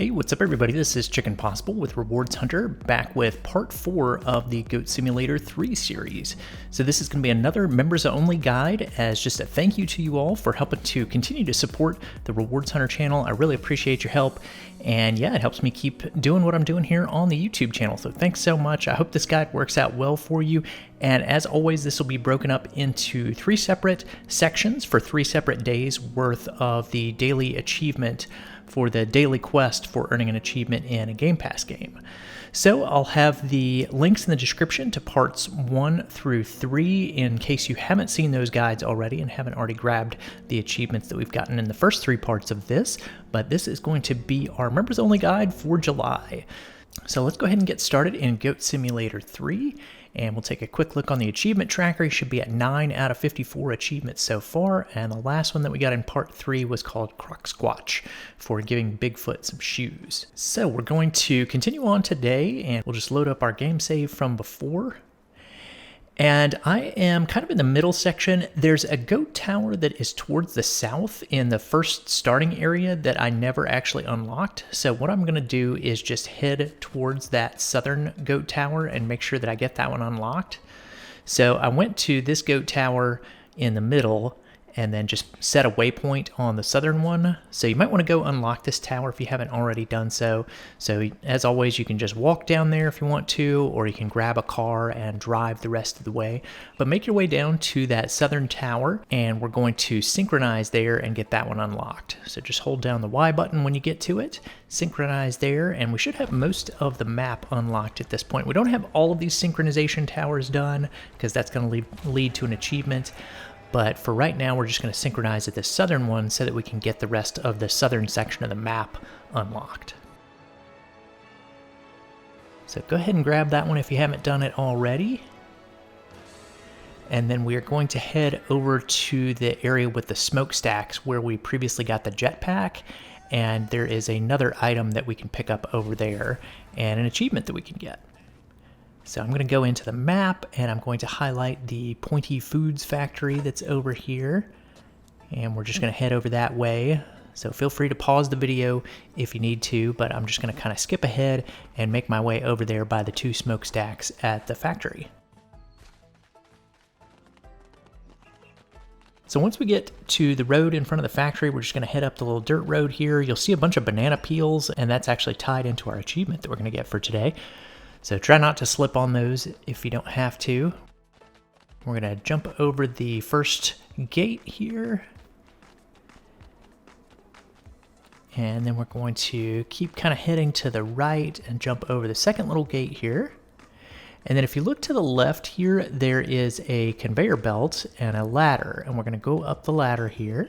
Hey, what's up everybody? This is Chicken Possible with Rewards Hunter, back with part 4 of the Goat Simulator 3 series. So this is going to be another members only guide as just a thank you to you all for helping to continue to support the Rewards Hunter channel. I really appreciate your help, and yeah, it helps me keep doing what I'm doing here on the YouTube channel. So thanks so much. I hope this guide works out well for you. And as always, this will be broken up into 3 separate sections for 3 separate days worth of the daily achievement for the daily quest for earning an achievement in a Game Pass game. So I'll have the links in the description to parts 1 through 3 in case you haven't seen those guides already and haven't already grabbed the achievements that we've gotten in the first 3 parts of this, but this is going to be our members only guide for July. So let's go ahead and get started in Goat Simulator 3. And we'll take a quick look on the achievement tracker. You should be at 9 out of 54 achievements so far. And the last one that we got in part 3 was called Croc Squatch for giving Bigfoot some shoes. So we're going to continue on today, and we'll just load up our game save from before. And I am kind of in the middle section. There's a goat tower that is towards the south in the first starting area that I never actually unlocked. So what I'm going to do is just head towards that southern goat tower and make sure that I get that one unlocked. So I went to this goat tower in the middle and then just set a waypoint on the southern one. So you might want to go unlock this tower if you haven't already done so. So as always, you can just walk down there if you want to, or you can grab a car and drive the rest of the way. But make your way down to that southern tower, and we're going to synchronize there and get that one unlocked. So just hold down the Y button when you get to it, synchronize there, and we should have most of the map unlocked at this point. We don't have all of these synchronization towers done because that's going to lead to an achievement. But for right now, we're just going to synchronize at the southern one so that we can get the rest of the southern section of the map unlocked. So go ahead and grab that one if you haven't done it already. And then we are going to head over to the area with the smokestacks where we previously got the jetpack. And there is another item that we can pick up over there and an achievement that we can get. So I'm going to go into the map, and I'm going to highlight the Pointy Foods factory that's over here. And we're just going to head over that way. So feel free to pause the video if you need to, but I'm just going to kind of skip ahead and make my way over there by the 2 smokestacks at the factory. So once we get to the road in front of the factory, we're just going to head up the little dirt road here. You'll see a bunch of banana peels, and that's actually tied into our achievement that we're going to get for today. So try not to slip on those if you don't have to. We're going to jump over the first gate here. And then we're going to keep kind of heading to the right and jump over the second little gate here. And then if you look to the left here, there is a conveyor belt and a ladder. And we're going to go up the ladder here.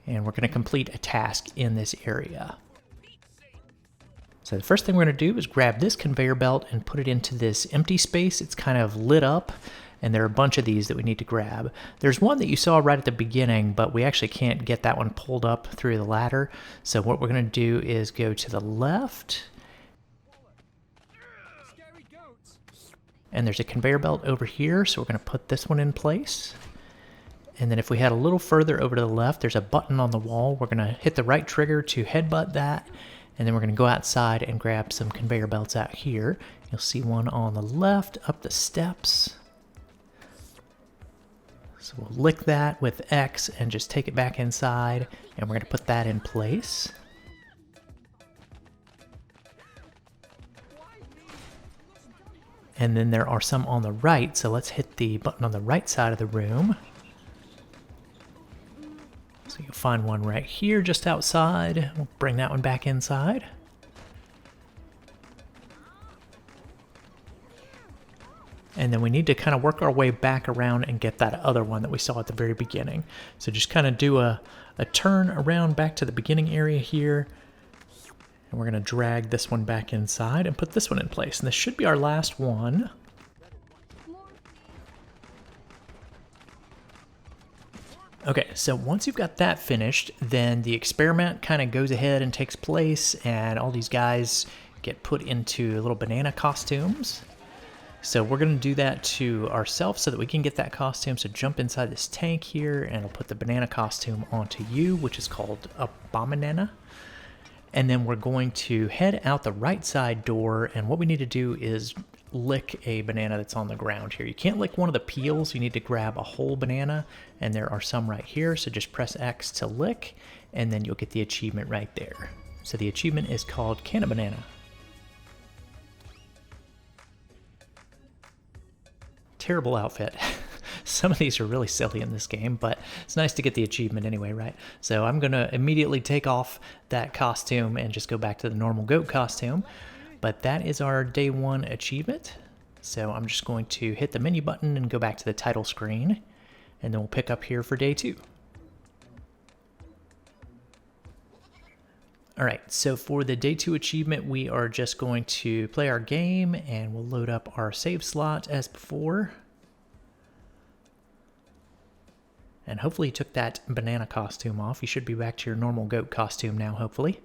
And we're going to complete a task in this area. So the first thing we're going to do is grab this conveyor belt and put it into this empty space. It's kind of lit up, and there are a bunch of these that we need to grab. There's one that you saw right at the beginning, but we actually can't get that one pulled up through the ladder. So what we're going to do is go to the left. And there's a conveyor belt over here, so we're going to put this one in place. And then if we head a little further over to the left, there's a button on the wall. We're going to hit the right trigger to headbutt that. And then we're going to go outside and grab some conveyor belts out here. You'll see one on the left up the steps. So we'll lick that with X and just take it back inside. And we're going to put that in place. And then there are some on the right. So let's hit the button on the right side of the room. So you'll find one right here just outside. We'll bring that one back inside. And then we need to kind of work our way back around and get that other one that we saw at the very beginning. So just kind of do a turn around back to the beginning area here. And we're going to drag this one back inside and put this one in place. And this should be our last one. Okay, so once you've got that finished, then the experiment kind of goes ahead and takes place, and all these guys get put into little banana costumes. So we're going to do that to ourselves so that we can get that costume. So jump inside this tank here, and I'll put the banana costume onto you, which is called a Banana. And then we're going to head out the right side door, and what we need to do is lick a banana that's on the ground here. You can't lick one of the peels, you need to grab a whole banana, and there are some right here, so just press X to lick, and then you'll get the achievement right there. So the achievement is called Cannibanana. Terrible outfit. Some of these are really silly in this game, but it's nice to get the achievement anyway, right? So I'm going to immediately take off that costume and just go back to the normal goat costume. But that is our day 1 achievement. So I'm just going to hit the menu button and go back to the title screen, and then we'll pick up here for day 2. All right, so for the day 2 achievement, we are just going to play our game, and we'll load up our save slot as before. And hopefully you took that banana costume off. You should be back to your normal goat costume now, hopefully.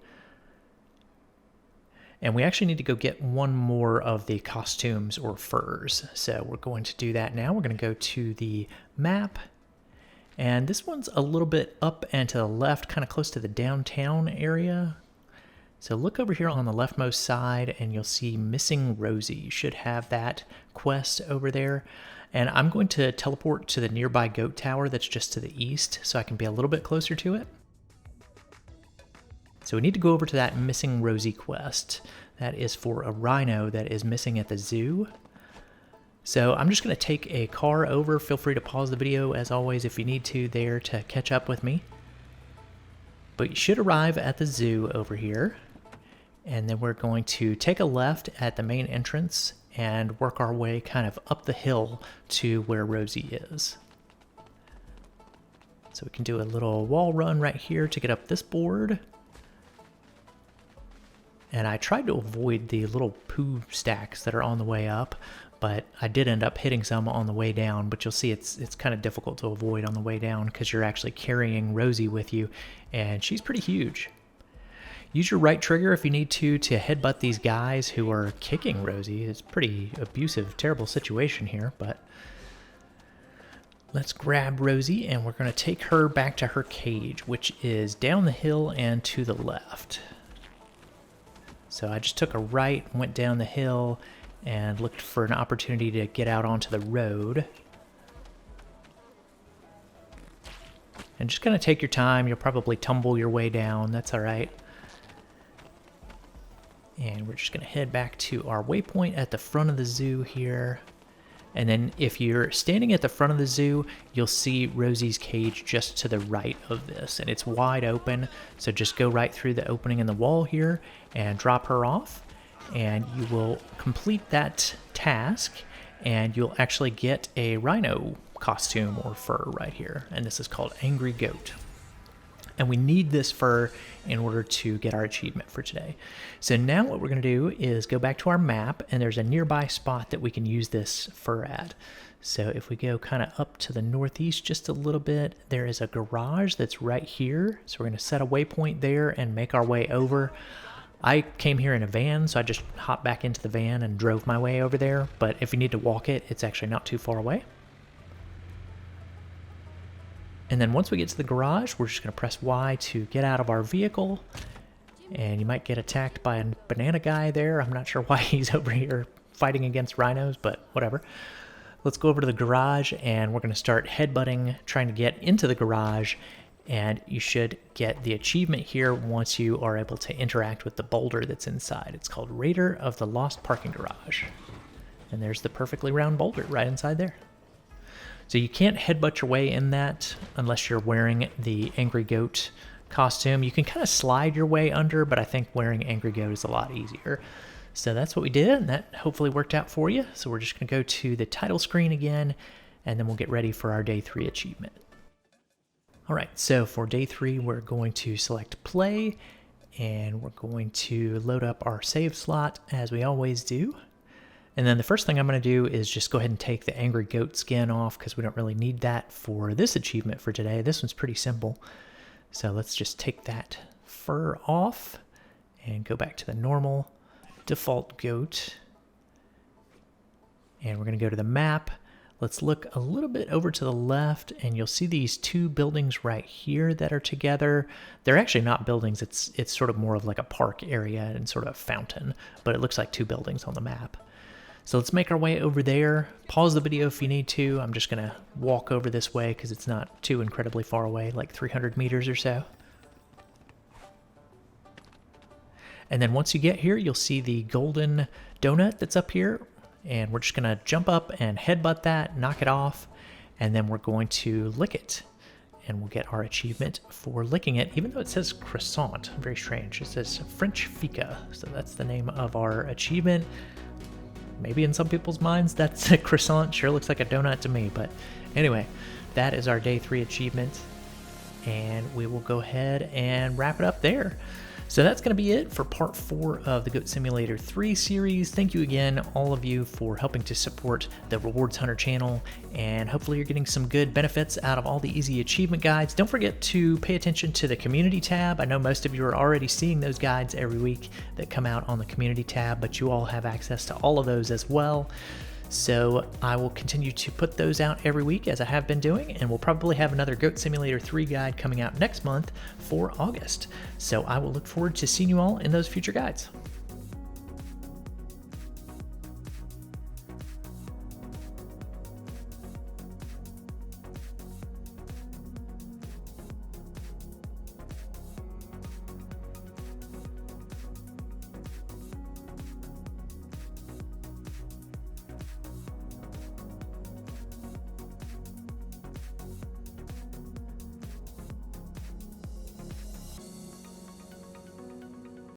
And we actually need to go get one more of the costumes or furs. So we're going to do that now. We're going to go to the map. And this one's a little bit up and to the left, kind of close to the downtown area. So look over here on the leftmost side and you'll see Missing Rosie. You should have that quest over there. And I'm going to teleport to the nearby goat tower that's just to the east so I can be a little bit closer to it. So we need to go over to that Missing Rosie quest. That is for a rhino that is missing at the zoo. So I'm just going to take a car over. Feel free to pause the video as always if you need to there to catch up with me. But you should arrive at the zoo over here. And then we're going to take a left at the main entrance and work our way kind of up the hill to where Rosie is. So we can do a little wall run right here to get up this board. And I tried to avoid the little poo stacks that are on the way up, but I did end up hitting some on the way down, but you'll see it's kind of difficult to avoid on the way down because you're actually carrying Rosie with you, and she's pretty huge. Use your right trigger if you need to headbutt these guys who are kicking Rosie. It's a pretty abusive, terrible situation here, but let's grab Rosie and we're going to take her back to her cage, which is down the hill and to the left. So I just took a right, went down the hill, and looked for an opportunity to get out onto the road. And just kind of take your time. You'll probably tumble your way down. That's all right. And we're just going to head back to our waypoint at the front of the zoo here. And then if you're standing at the front of the zoo, you'll see Rosie's cage just to the right of this. And it's wide open, so just go right through the opening in the wall here and drop her off. And you will complete that task, and you'll actually get a rhino costume or fur right here. And this is called Angry Goat. And we need this fur in order to get our achievement for today. So now what we're going to do is go back to our map, and there's a nearby spot that we can use this fur at. So if we go kind of up to the northeast just a little bit, there is a garage that's right here. So we're going to set a waypoint there and make our way over. I came here in a van, so I just hopped back into the van and drove my way over there. But if you need to walk it, it's actually not too far away. And then once we get to the garage, we're just going to press Y to get out of our vehicle. And you might get attacked by a banana guy there. I'm not sure why he's over here fighting against rhinos, but whatever. Let's go over to the garage, and we're going to start headbutting, trying to get into the garage. And you should get the achievement here once you are able to interact with the boulder that's inside. It's called Raider of the Lost Parking Garage. And there's the perfectly round boulder right inside there. So you can't headbutt your way in that unless you're wearing the Angry Goat costume. You can kind of slide your way under, but I think wearing Angry Goat is a lot easier. So that's what we did, and that hopefully worked out for you. So we're just going to go to the title screen again, and then we'll get ready for our day 3 achievement. All right, so for day 3, we're going to select play, and we're going to load up our save slot as we always do. And then the first thing I'm going to do is just go ahead and take the Angry Goat skin off because we don't really need that for this achievement for today. This one's pretty simple. So let's just take that fur off and go back to the normal default goat. And we're going to go to the map. Let's look a little bit over to the left, and you'll see these two buildings right here that are together. They're actually not buildings. It's sort of more of like a park area and sort of a fountain, but it looks like two buildings on the map. So let's make our way over there. Pause the video if you need to. I'm just gonna walk over this way because it's not too incredibly far away, like 300 meters or so. And then once you get here, you'll see the golden donut that's up here. And we're just gonna jump up and headbutt that, knock it off, and then we're going to lick it. And we'll get our achievement for licking it, even though it says croissant. Very strange. It says French Fika. So that's the name of our achievement. Maybe in some people's minds that's a croissant. Sure looks like a donut to me. But anyway, that is our day 3 achievement. And we will go ahead and wrap it up there. So that's going to be it for part 4 of the Goat Simulator 3 series. Thank you again, all of you, for helping to support the Rewards Hunter channel, and hopefully you're getting some good benefits out of all the easy achievement guides. Don't forget to pay attention to the community tab. I know most of you are already seeing those guides every week that come out on the community tab, but you all have access to all of those as well. So I will continue to put those out every week as I have been doing, and we'll probably have another Goat Simulator 3 guide coming out next month for August. So I will look forward to seeing you all in those future guides.